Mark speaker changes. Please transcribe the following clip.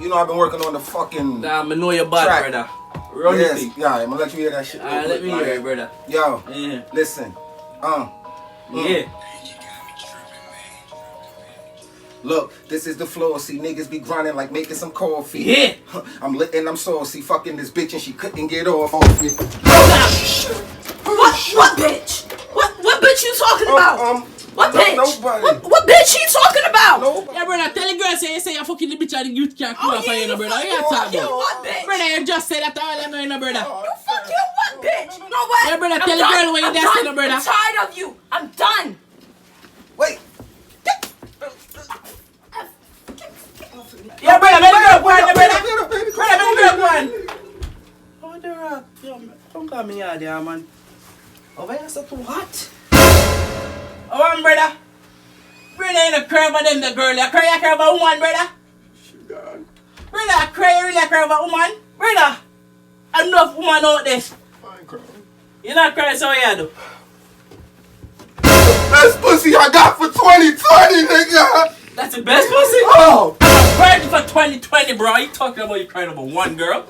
Speaker 1: You know I've been working on the fucking.
Speaker 2: Nah, I know you're bad,
Speaker 1: track.
Speaker 2: brother. Run
Speaker 1: Yes,
Speaker 2: it.
Speaker 1: yeah, I'm gonna let you hear that shit.
Speaker 2: Alright, let me hear it, brother.
Speaker 1: Yo,
Speaker 2: Yeah.
Speaker 1: listen.
Speaker 2: Yeah.
Speaker 1: Look, this is the floor. See, niggas be grinding like making some coffee.
Speaker 2: Yeah.
Speaker 1: I'm lit and I'm saucy. Fucking this bitch and she couldn't get off me.
Speaker 3: What bitch? What bitch you talking about? What bitch?
Speaker 1: Nobody.
Speaker 3: What bitch you talking about?
Speaker 1: Nobody.
Speaker 4: Yeah, brother, tell the girl say you say you're fucking the bitch and the youth can't come off for you, no, brother. What you talking about?
Speaker 3: What bitch?
Speaker 4: Brother, you just said that all I know, you know, brother.
Speaker 3: You fucking what bitch? You know what?
Speaker 4: Yeah, brother,
Speaker 3: I'm
Speaker 4: tell the
Speaker 3: done.
Speaker 4: girl what you
Speaker 3: I'm
Speaker 4: just said,
Speaker 3: done.
Speaker 4: no, brother.
Speaker 3: I'm tired of you. I'm done.
Speaker 1: Wait.
Speaker 2: Yeah, brother, let the girl go on, brother. Brother, let the girl go on. Oh, the rock. Yo, don't call me out there, man. Over here, so too hot. Oh, one, brother. Brother, you no cry about them, the girl. You cry about a woman, brother.
Speaker 1: She gone.
Speaker 2: Brother, I cry, you really cry about a woman. Brother, enough woman out there.
Speaker 1: Fine, crying.
Speaker 2: You not crying, so you do.
Speaker 1: Best pussy I got for 2020, nigga.
Speaker 2: That's the best pussy?
Speaker 1: Oh.
Speaker 2: I'm crying for 2020, bro. You talking about you crying about one girl?